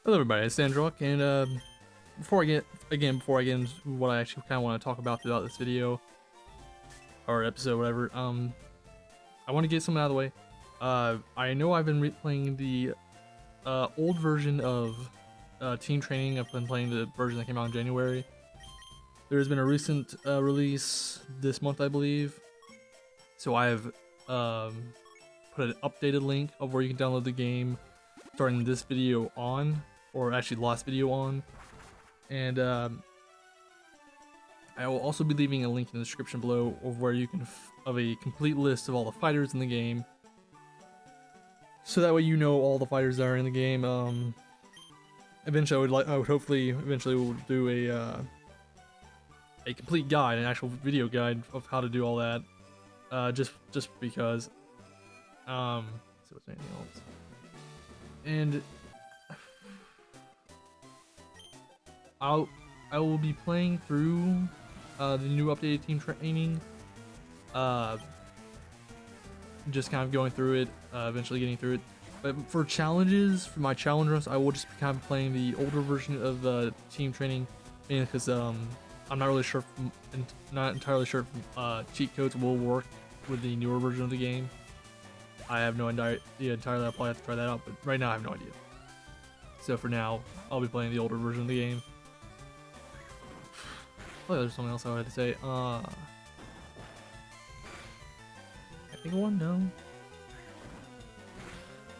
Hello everybody, it's Zandrock, and before I get into what I actually kind of want to talk about throughout this video or episode, whatever, I want to get something out of the way. I know I've been replaying the old version of Team Training. I've been playing the version that came out in January. There's been a recent release this month, I believe. So I have put an updated link of where you can download the game, starting this video on. Or actually last video on, and I will also be leaving a link in the description below of where you can of a complete list of all the fighters in the game, so that way you know all the fighters that are in the game. Eventually, I would hopefully eventually we'll do a complete guide, an actual video guide of how to do all that. Just because. So what's anything else? And I will be playing through the new updated Team Training. Just kind of going through it, eventually getting through it. But for challenges, for my challenge runs, I will just be kind of playing the older version of Team Training, because I'm not really sure, not entirely sure if cheat codes will work with the newer version of the game. I have no idea entirely. I'll probably have to try that out, but right now I have no idea. So for now, I'll be playing the older version of the game. I thought there was something else I wanted to say. I think one, no.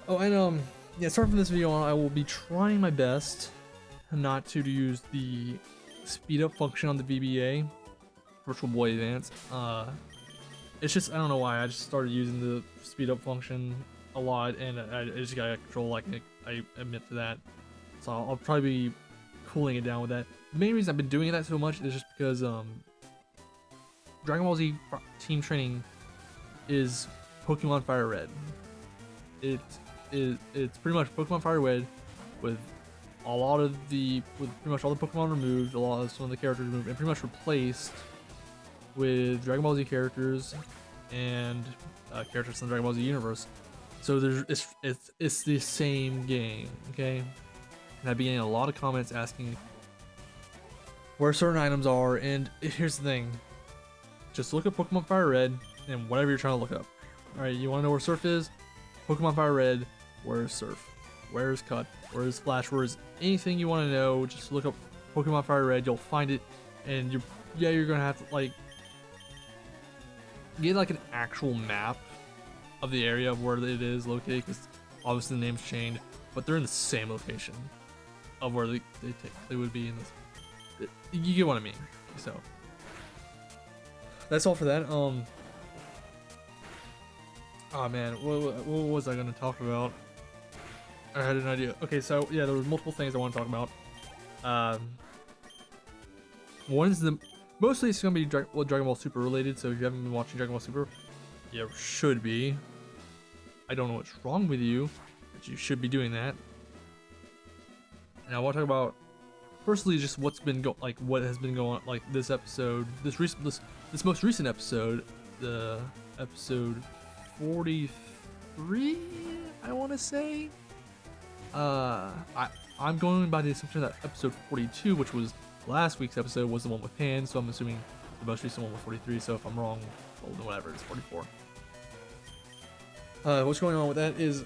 Oh, and yeah, starting from this video on, I will be trying my best not to use the speed up function on the VBA, Virtual Boy Advance. It's just, I don't know why, I just started using the speed up function a lot, and I just got control, like I admit to that. So I'll probably be cooling it down with that. The main reason I've been doing that so much is just because Dragon Ball Z Team Training is Pokemon Firered. It's pretty much Pokemon Firered with pretty much all the Pokemon removed, some of the characters removed, and pretty much replaced with Dragon Ball Z characters and characters in the Dragon Ball Z universe. So it's the same game, okay? And I've been getting a lot of comments asking where certain items are, and here's the thing. Just look up Pokemon Fire Red and whatever you're trying to look up. Alright, you want to know where Surf is? Pokemon Fire Red, where's Surf? Where's Cut? Where's Flash? Where's anything you want to know? Just look up Pokemon Fire Red, you'll find it, and you're gonna have to, like, get like an actual map of the area of where it is located, because obviously the name's changed, but they're in the same location of where they technically would be in this. You get what I mean. So that's all for that. Oh man, what was I gonna talk about? I had an idea. Okay, so yeah, there was multiple things I want to talk about. One is mostly it's gonna be Dragon Ball Super related. So if you haven't been watching Dragon Ball Super, you should be. I don't know what's wrong with you, but you should be doing that. And I want to talk about personally just what has been going, like this episode, this most recent episode, the episode 43, I want to say. I'm going by the assumption that episode 42, which was last week's episode, was the one with Pan, so I'm assuming the most recent one was 43. So if I'm wrong, well, whatever, it's 44. What's going on with that is,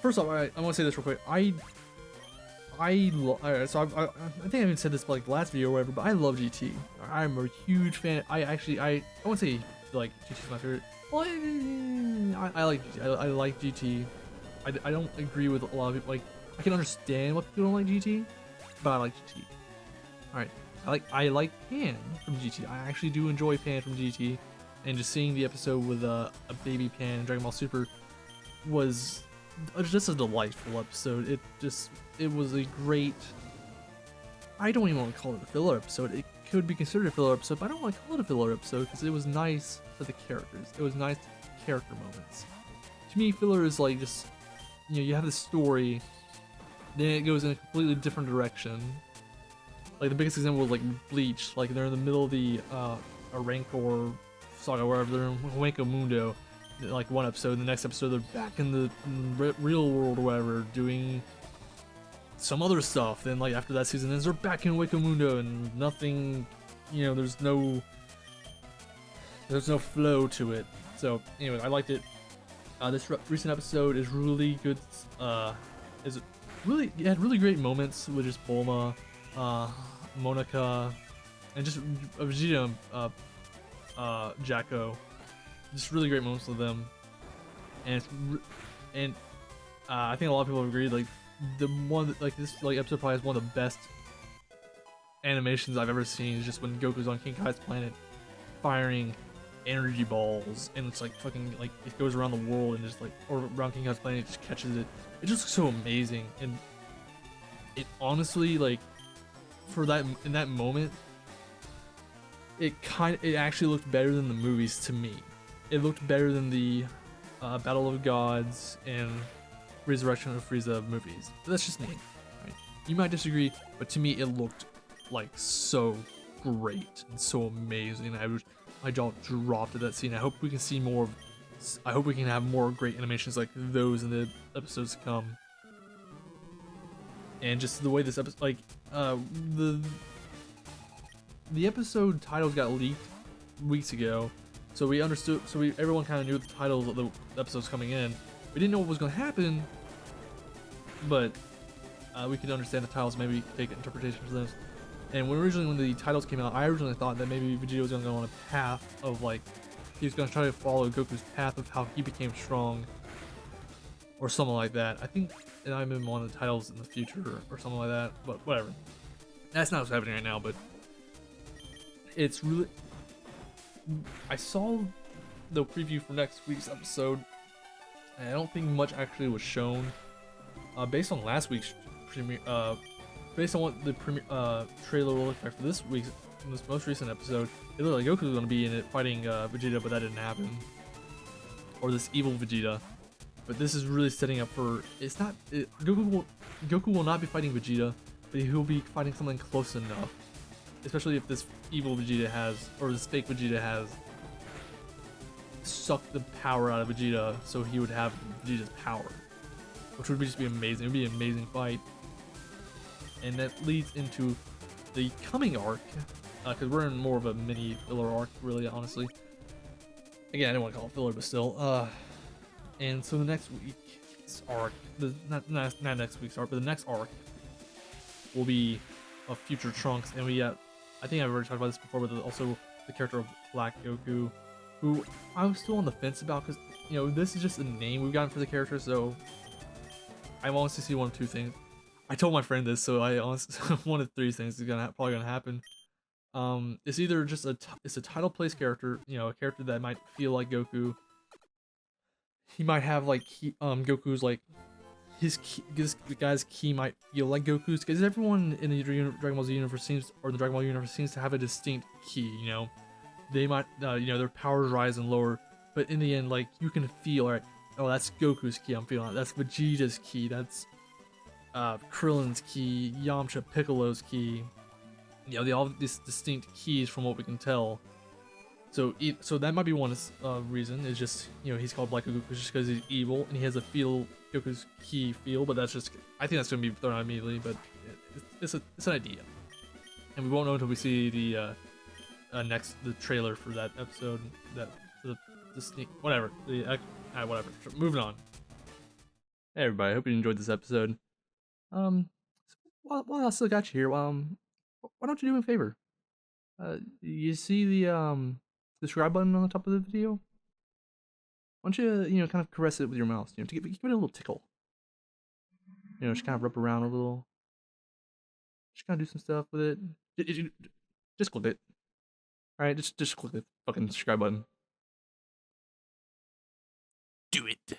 first off, I want to say this real quick. Alright, so I think I even said this like the last video or whatever, but I love GT. I'm a huge fan. I won't say like GT's my favorite. Well, I like GT. I like GT. I don't agree with a lot of people. Like, I can understand what people don't like GT, but I like GT. Alright, I like Pan from GT. I actually do enjoy Pan from GT, and just seeing the episode with a baby Pan in Dragon Ball Super was just a delightful episode. It was a great, I don't even want to call it a filler episode. It could be considered a filler episode, but I don't want to call it a filler episode because it was nice for the characters. It was nice character moments. To me, filler is like just, you have the story, then it goes in a completely different direction. Like the biggest example was like Bleach. Like they're in the middle of the Rancor saga, wherever they're in Hueco Mundo. Like one episode, the next episode they're back in the real world or whatever, doing some other stuff. Then like after that season ends, they're back in Wakamundo and nothing, you know, there's no flow to it. So anyway, I liked it. This recent episode is really good. Is really it had really great moments with just Bulma, Monica, and just Vegeta, Jacko. Just really great moments with them, and I think a lot of people have agreed like the one that, like this like episode probably is one of the best animations I've ever seen. Is just when Goku's on King Kai's planet, firing energy balls, and it's like fucking like it goes around the world and just like or around King Kai's planet, it just catches it. It just looks so amazing, and it honestly like for that in that moment, it actually looked better than the movies to me. It looked better than the Battle of Gods and Resurrection of Frieza movies. But that's just me. Right? You might disagree, but to me it looked like so great and so amazing. My jaw dropped at that scene. I hope we can see more. I hope we can have more great animations like those in the episodes to come. And just the way this episode, like the episode titles got leaked weeks ago, so we understood. So everyone kind of knew the titles of the episodes coming in. We didn't know what was going to happen, but we could understand the titles. Maybe we could take interpretations of this. And when the titles came out, I originally thought that maybe Vegeta was going to go on a path of like he was going to try to follow Goku's path of how he became strong, or something like that. I think it might have been one of the titles in the future or something like that. But whatever. That's not what's happening right now. But it's really. I saw the preview for next week's episode, and I don't think much actually was shown. Based on last week's premiere, based on what the trailer will look like for this most recent episode, it looked like Goku was going to be in it fighting Vegeta, but that didn't happen. Or this evil Vegeta. But this is really setting up for Goku will not be fighting Vegeta, but he'll be fighting something close enough. Especially if this evil Vegeta or this fake Vegeta has sucked the power out of Vegeta, so he would have Vegeta's power, which would just be amazing. It would be an amazing fight, and that leads into the coming arc, because we're in more of a mini filler arc, really, honestly. Again, I don't want to call it filler, but still. And so the next week's arc, not next week's arc, but the next arc will be of future Trunks, and I think I've already talked about this before, but also the character of Black Goku, who I'm still on the fence about, because, you know, this is just a name we've gotten for the character, so I honestly see one of two things. I told my friend this, so I honestly one of three things is probably gonna happen. It's either just it's a title place character, you know, a character that might feel like Goku. He might have like Goku's like this guy's ki might feel like Goku's, because everyone in the Dragon Ball Z universe seems to have a distinct ki. You know, they might you know, their powers rise and lower, but in the end, like, you can feel, right, oh, that's Goku's ki I'm feeling, that's Vegeta's ki, that's Krillin's ki, Yamcha, Piccolo's ki. You know, they all have these distinct keys from what we can tell. So that might be one reason. Is just, you know, he's called Black Goku just because he's evil and he has a Goku's key feel. But that's just, I think that's gonna be thrown out immediately. But it's an idea, and we won't know until we see the trailer for that episode. The sneak, whatever. Whatever. Moving on. Hey everybody, I hope you enjoyed this episode. While I still got you here, why don't you do me a favor? You see the subscribe button on the top of the video? Why don't you know, kind of caress it with your mouse, you know, to give it a little tickle. You know, just kind of rub around a little. Just kind of do some stuff with it. Just click it. Alright, just click the fucking subscribe button. Do it.